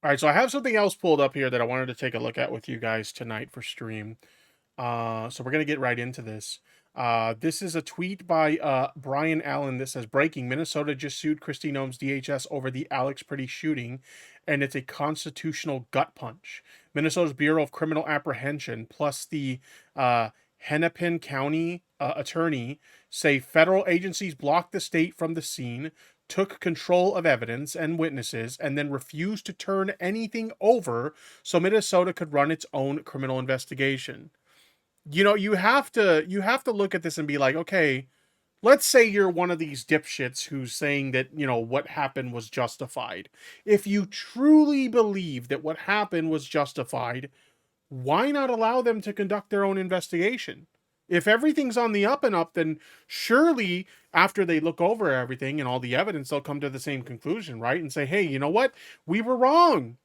All right, so I have something else pulled up here that I wanted to take a look at with you guys tonight for stream. So we're gonna get right into this. This is a tweet by Brian Allen that says, "Breaking: Minnesota just sued Kristi Noem's DHS over the Alex Pretty shooting, and it's a constitutional gut punch. Minnesota's Bureau of Criminal Apprehension plus the Hennepin County attorney say federal agencies blocked the state from the scene, took control of evidence and witnesses, and then refused to turn anything over so Minnesota could run its own criminal investigation." You know, you have to look at this and be like, okay, let's say you're one of these dipshits who's saying that, what happened was justified. If you truly believe that what happened was justified, why not allow them to conduct their own investigation? If everything's on the up and up, then surely after they look over everything and all the evidence, they'll come to the same conclusion, right? And say, hey, you know what? We were wrong.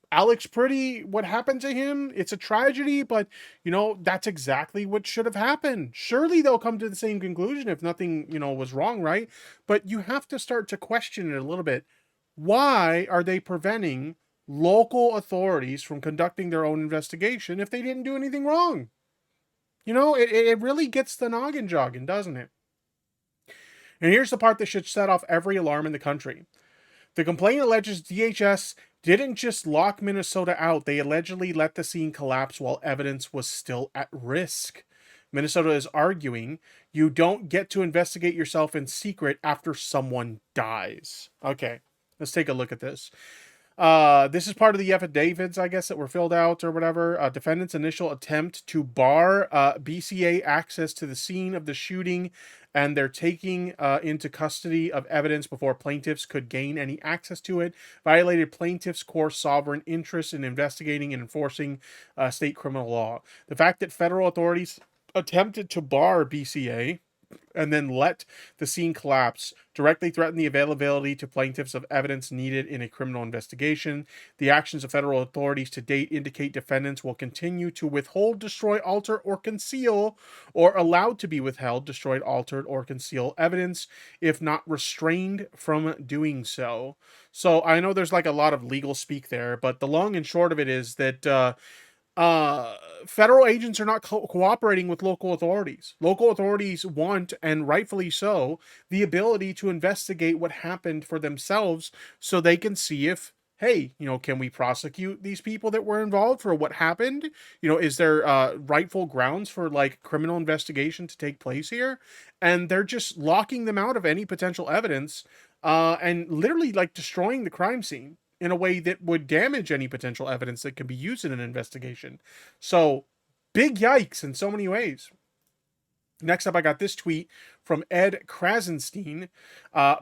Alex Pretty, what happened to him? It's a tragedy, but that's exactly what should have happened. Surely they'll come to the same conclusion if nothing, was wrong, right? But you have to start to question it a little bit. Why are they preventing local authorities from conducting their own investigation if they didn't do anything wrong? It really gets the noggin jogging, doesn't it? And here's the part that should set off every alarm in the country. The complaint alleges DHS didn't just lock Minnesota out, they allegedly let the scene collapse while evidence was still at risk. Minnesota is arguing you don't get to investigate yourself in secret after someone dies. Okay, let's take a look at this. This is part of the affidavits, I guess, that were filled out or whatever. Defendant's initial attempt to bar BCA access to the scene of the shooting, and they're taking into custody of evidence before plaintiffs could gain any access to it, violated plaintiffs' core sovereign interest in investigating and enforcing state criminal law. The fact that federal authorities attempted to bar BCA and then let the scene collapse directly threaten the availability to plaintiffs of evidence needed in a criminal investigation. The actions of federal authorities to date indicate defendants will continue to withhold, destroy, alter, or conceal, or allowed to be withheld, destroyed, altered, or conceal evidence if not restrained from doing so. So I know there's like a lot of legal speak there, but the long and short of it is that federal agents are not cooperating with local authorities. Local authorities want, and rightfully so, the ability to investigate what happened for themselves so they can see if, hey, can we prosecute these people that were involved for what happened? Is there rightful grounds for like criminal investigation to take place here? And they're just locking them out of any potential evidence and literally like destroying the crime scene in a way that would damage any potential evidence that can be used in an investigation. So, big yikes in so many ways. Next up, I got this tweet from Ed Krasenstein.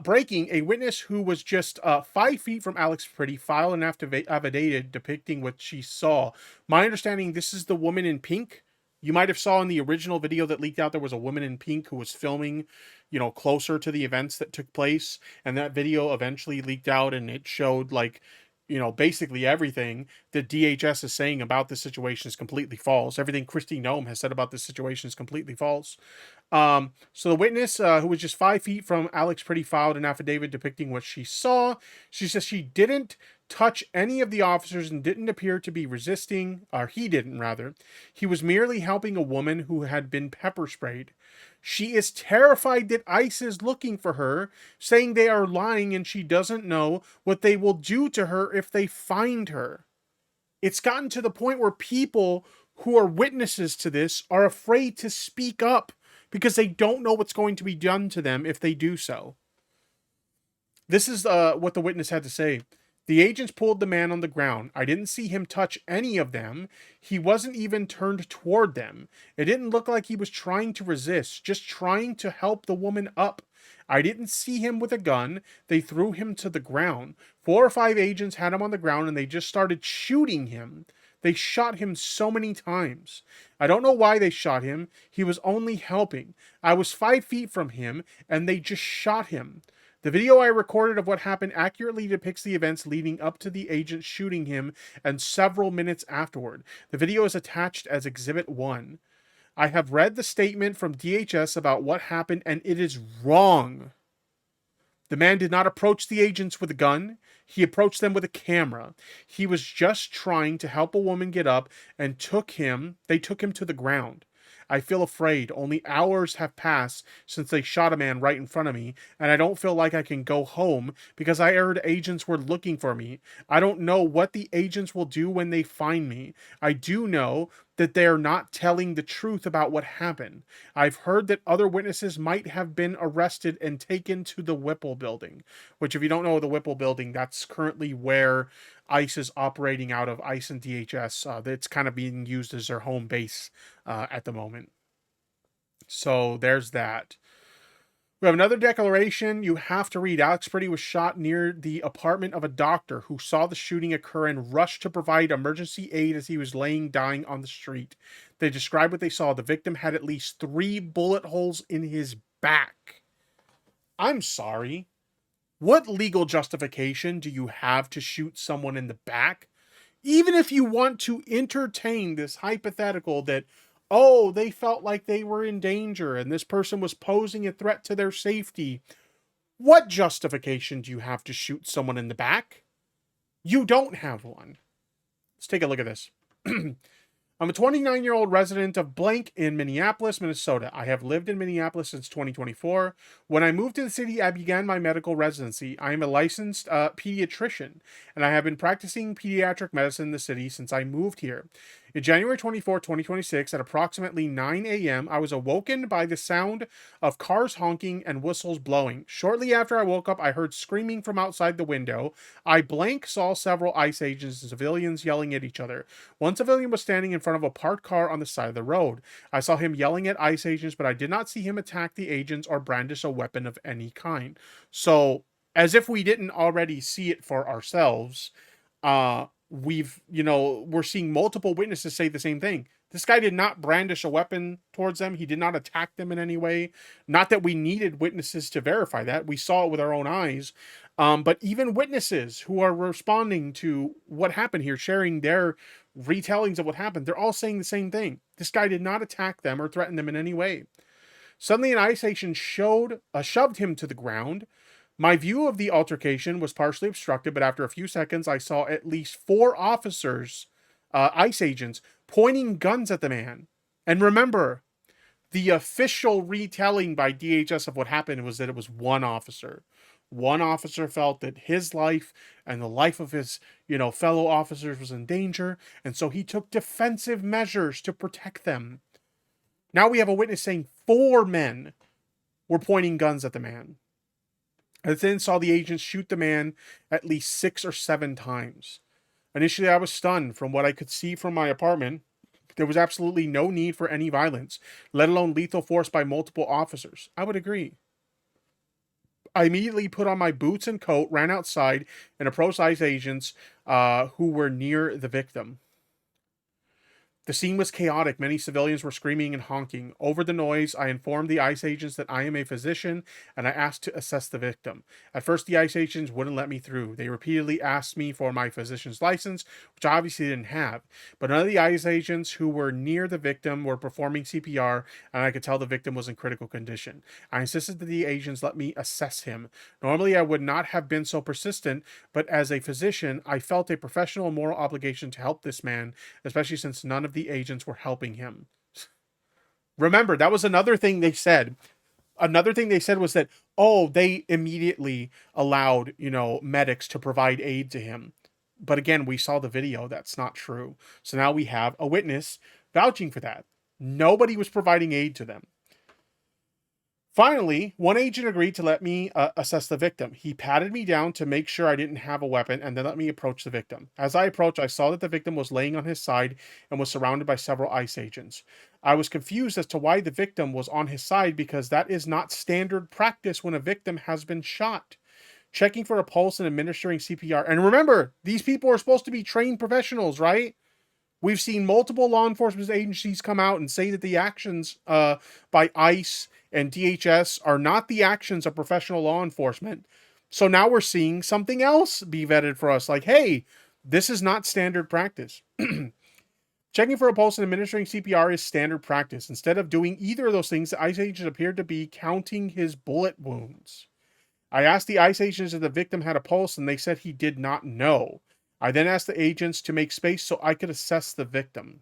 Breaking: a witness who was just 5 feet from Alex Pretty filed an affidavit depicting what she saw. My understanding, this is the woman in pink. You might have saw in the original video that leaked out, there was a woman in pink who was filming, closer to the events that took place. And that video eventually leaked out and it showed like, basically everything that DHS is saying about this situation is completely false. Everything Kristi Noem has said about this situation is completely false. So the witness, who was just 5 feet from Alex Pretty, filed an affidavit depicting what she saw. She says she didn't touch any of the officers and didn't appear to be resisting, or he didn't rather. He was merely helping a woman who had been pepper sprayed. She is terrified that ICE is looking for her, saying they are lying and she doesn't know what they will do to her if they find her. It's gotten to the point where people who are witnesses to this are afraid to speak up because they don't know what's going to be done to them if they do so. This is what the witness had to say. The agents pulled the man on the ground. I didn't see him touch any of them. He wasn't even turned toward them. It didn't look like he was trying to resist, just trying to help the woman up. I didn't see him with a gun. They threw him to the ground. 4 or 5 agents had him on the ground and they just started shooting him. They shot him so many times. I don't know why they shot him. He was only helping. I was 5 feet from him and they just shot him. The video I recorded of what happened accurately depicts the events leading up to the agent shooting him and several minutes afterward. The video is attached as Exhibit 1. I have read the statement from DHS about what happened and it is wrong. The man did not approach the agents with a gun. He approached them with a camera. He was just trying to help a woman get up and they took him to the ground. I feel afraid. Only hours have passed since they shot a man right in front of me, and I don't feel like I can go home because I heard agents were looking for me. I don't know what the agents will do when they find me. I do know that they're not telling the truth about what happened. I've heard that other witnesses might have been arrested and taken to the Whipple building, which, if you don't know the Whipple building, that's currently where ICE is operating out of, ICE and DHS. It's kind of being used as their home base at the moment. So there's that. We have another declaration you have to read. Alex Pretti was shot near the apartment of a doctor who saw the shooting occur and rushed to provide emergency aid as he was laying dying on the street. They described what they saw. The victim had at least 3 bullet holes in his back. I'm sorry. What legal justification do you have to shoot someone in the back? Even if you want to entertain this hypothetical that, oh, they felt like they were in danger and this person was posing a threat to their safety. What justification do you have to shoot someone in the back? You don't have one. Let's take a look at this. I'm a 29-year-old resident of blank in Minneapolis, Minnesota. I have lived in Minneapolis since 2024. When I moved to the city, I began my medical residency. I am a licensed pediatrician, and I have been practicing pediatric medicine in the city since I moved here. In January 24, 2026, at approximately 9 a.m., I was awoken by the sound of cars honking and whistles blowing. Shortly after I woke up, I heard screaming from outside the window. I saw several ICE agents and civilians yelling at each other. One civilian was standing in front of a parked car on the side of the road. I saw him yelling at ICE agents, but I did not see him attack the agents or brandish a weapon of any kind. So, as if we didn't already see it for ourselves, we're seeing multiple witnesses say the same thing. This guy did not brandish a weapon towards them. He did not attack them in any way. Not that we needed witnesses to verify that. We saw it with our own eyes. But even witnesses who are responding to what happened here, sharing their retellings of what happened, they're all saying the same thing. This guy did not attack them or threaten them in any way. Suddenly, an ICE agent shoved him to the ground. My view of the altercation was partially obstructed, but after a few seconds, I saw at least 4 officers, ICE agents, pointing guns at the man. And remember, the official retelling by DHS of what happened was that it was one officer. One officer felt that his life and the life of his, fellow officers was in danger, and so he took defensive measures to protect them. Now we have a witness saying 4 men were pointing guns at the man. I then saw the agents shoot the man at least 6 or 7 times. Initially, I was stunned. From what I could see from my apartment, there was absolutely no need for any violence, let alone lethal force by multiple officers. I would agree. I immediately put on my boots and coat, ran outside, and approached ICE agents who were near the victim. The scene was chaotic. Many civilians were screaming and honking. Over the noise, I informed the ICE agents that I am a physician, and I asked to assess the victim. At first, the ICE agents wouldn't let me through. They repeatedly asked me for my physician's license, which I obviously didn't have. But none of the ICE agents who were near the victim were performing CPR, and I could tell the victim was in critical condition. I insisted that the agents let me assess him. Normally, I would not have been so persistent, but as a physician, I felt a professional and moral obligation to help this man, especially since none of the agents were helping him. Remember, that was another thing they said. Another thing they said was that, they immediately allowed, medics to provide aid to him. But again, we saw the video. That's not true. So now we have a witness vouching for that. Nobody was providing aid to them. Finally, one agent agreed to let me assess the victim. He patted me down to make sure I didn't have a weapon and then let me approach the victim. As I approached, I saw that the victim was laying on his side and was surrounded by several ICE agents. I was confused as to why the victim was on his side because that is not standard practice when a victim has been shot. Checking for a pulse and administering CPR. And remember, these people are supposed to be trained professionals, right? We've seen multiple law enforcement agencies come out and say that the actions by ICE and DHS are not the actions of professional law enforcement. So now we're seeing something else be vetted for us. Like, hey, this is not standard practice. Checking for a pulse and administering CPR is standard practice. Instead of doing either of those things, the ICE agent appeared to be counting his bullet wounds. I asked the ICE agents if the victim had a pulse, and they said he did not know. I then asked the agents to make space so I could assess the victim.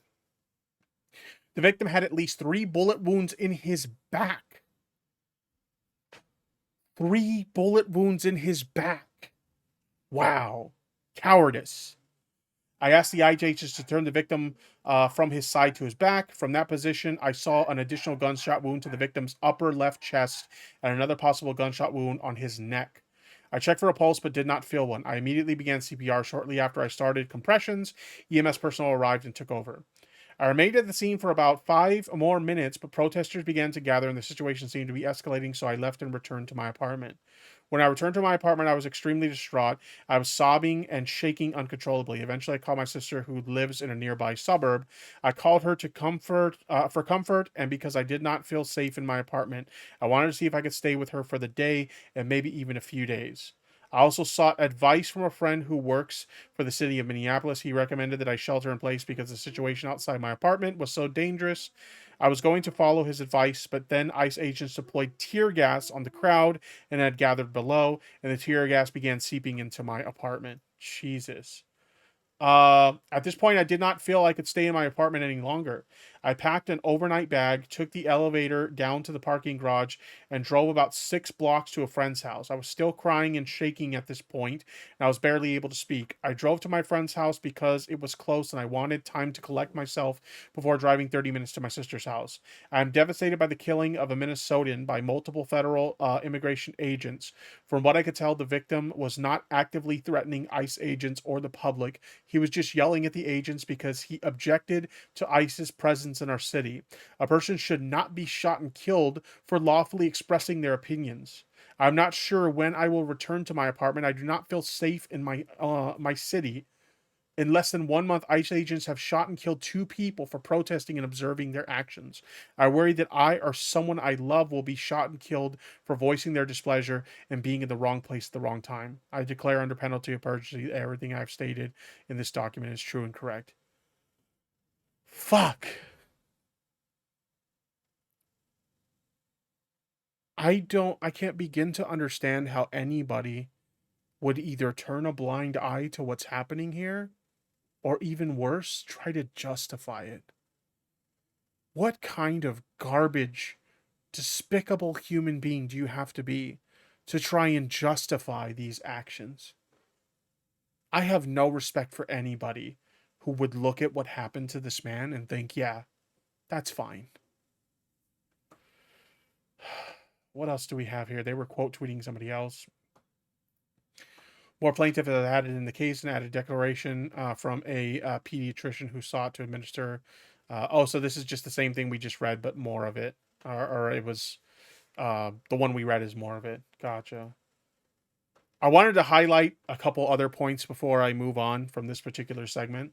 The victim had at least 3 bullet wounds in his back. 3 bullet wounds in his back. Wow. Cowardice. I asked the ICE agents to turn the victim from his side to his back. From that position, I saw an additional gunshot wound to the victim's upper left chest and another possible gunshot wound on his neck. I checked for a pulse but did not feel one. I immediately began CPR. Shortly after I started compressions, EMS personnel arrived and took over. I remained at the scene for about 5 more minutes, but protesters began to gather and the situation seemed to be escalating, so I left and returned to my apartment. When I returned to my apartment, I was extremely distraught. I was sobbing and shaking uncontrollably. Eventually, I called my sister, who lives in a nearby suburb. I called her for comfort, and because I did not feel safe in my apartment, I wanted to see if I could stay with her for the day and maybe even a few days. I also sought advice from a friend who works for the city of Minneapolis. He recommended that I shelter in place because the situation outside my apartment was so dangerous. I was going to follow his advice, but then ICE agents deployed tear gas on the crowd and had gathered below, and the tear gas began seeping into my apartment. Jesus. At this point, I did not feel I could stay in my apartment any longer. I packed an overnight bag, took the elevator down to the parking garage, and drove about 6 blocks to a friend's house. I was still crying and shaking at this point, and I was barely able to speak. I drove to my friend's house because it was close and I wanted time to collect myself before driving 30 minutes to my sister's house. I am devastated by the killing of a Minnesotan by multiple federal immigration agents. From what I could tell, the victim was not actively threatening ICE agents or the public. He was just yelling at the agents because he objected to ICE's presence in our city. A person should not be shot and killed for lawfully expressing their opinions. I'm not sure when I will return to my apartment. I do not feel safe in my city. In less than 1 month, ICE agents have shot and killed 2 people for protesting and observing their actions. I worry that I or someone I love will be shot and killed for voicing their displeasure and being in the wrong place at the wrong time. I declare under penalty of perjury that everything I've stated in this document is true and correct. Fuck. I can't begin to understand how anybody would either turn a blind eye to what's happening here, or even worse, try to justify it. What kind of garbage, despicable human being do you have to be to try and justify these actions? I have no respect for anybody who would look at what happened to this man and think, yeah, that's fine. What else do we have here? They were quote tweeting somebody else. More plaintiff has added in the case and added declaration from a pediatrician who sought to administer. So this is just the same thing we just read, but more of it. Or it was the one we read is more of it. Gotcha. I wanted to highlight a couple other points before I move on from this particular segment.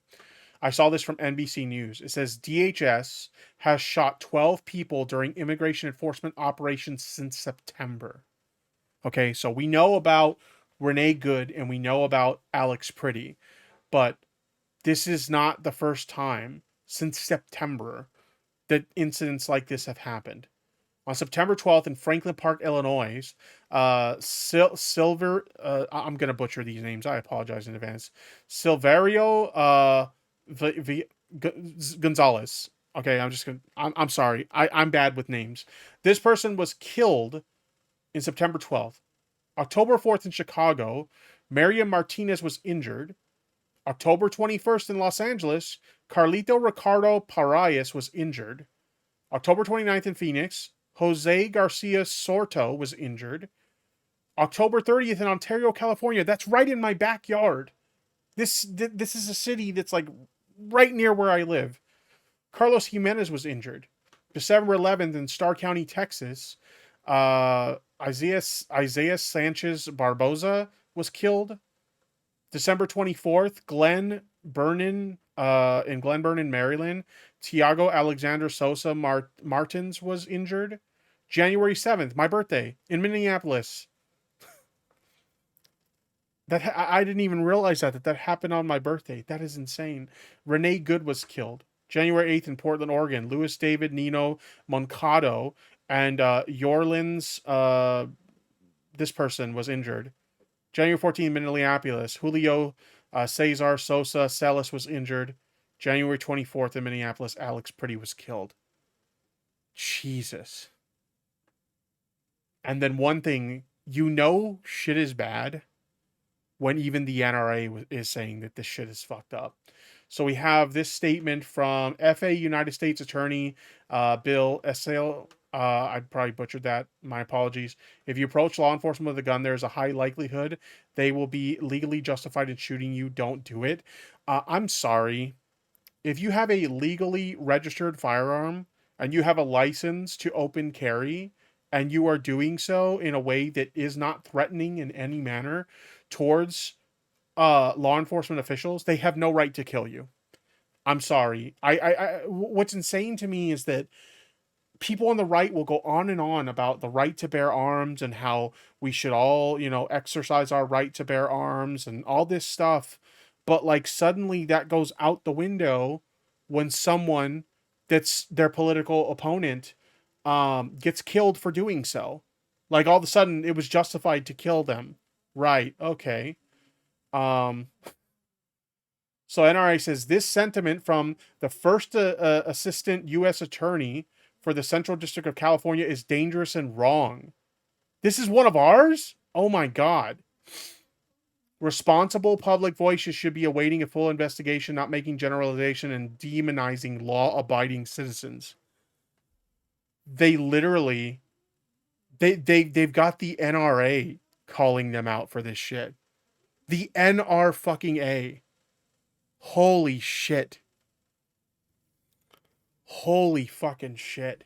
I saw this from NBC News. It says DHS has shot 12 people during immigration enforcement operations since September. Okay, so we know about Renee Good and we know about Alex Pretti, but this is not the first time since September that incidents like this have happened. On September 12th in Franklin Park, Illinois, Silver, I'm going to butcher these names. I apologize in advance. Silverio Gonzalez. Okay, I'm sorry. I'm bad with names. This person was killed in September 12th. October 4th in Chicago, Miriam Martinez was injured. October 21st in Los Angeles, Carlito Ricardo Parias was injured. October 29th in Phoenix, Jose Garcia Sorto was injured. October 30th in Ontario, California. That's right in my backyard. This is a city that's like right near where I live. Carlos Jimenez was injured. December 11th in Starr County, Texas, Isaiah Sanchez Barboza was killed. December 24th, Glen Vernon, in Glen Vernon, Maryland, Tiago Alexander Sosa Martins was injured. January 7th, my birthday, in Minneapolis. I didn't even realize that happened on my birthday. That is insane. Renee Good was killed. January 8th in Portland, Oregon, Louis David Nino Moncado and Yorlins this person was injured. January 14th, Minneapolis, Julio Cesar Sosa Celis was injured. January 24th in Minneapolis, Alex Pretti was killed. Jesus. And then one thing, shit is bad when even the NRA is saying that this shit is fucked up. So we have this statement from FA United States Attorney Bill Essel. I probably butchered that. My apologies. If you approach law enforcement with a gun, there's a high likelihood they will be legally justified in shooting you. Don't do it. I'm sorry. If you have a legally registered firearm and you have a license to open carry, and you are doing so in a way that is not threatening in any manner towards law enforcement officials, they have no right to kill you. I'm sorry. What's insane to me is that people on the right will go on and on about the right to bear arms and how we should all, exercise our right to bear arms and all this stuff. But like suddenly that goes out the window when someone that's their political opponent gets killed for doing so. Like all of a sudden it was justified to kill them. Right. Okay. So NRA says this sentiment from the first assistant U.S. attorney for the Central District of California is dangerous and wrong. This is one of ours? Oh my God. Responsible public voices should be awaiting a full investigation, not making generalization and demonizing law-abiding citizens. They literally, they've got the NRA calling them out for this shit. The NR fucking A. Holy shit. Holy fucking shit.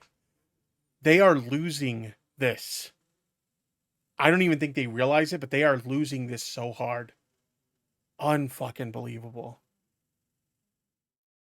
They are losing this. I don't even think they realize it, but they are losing this so hard. Unfucking believable.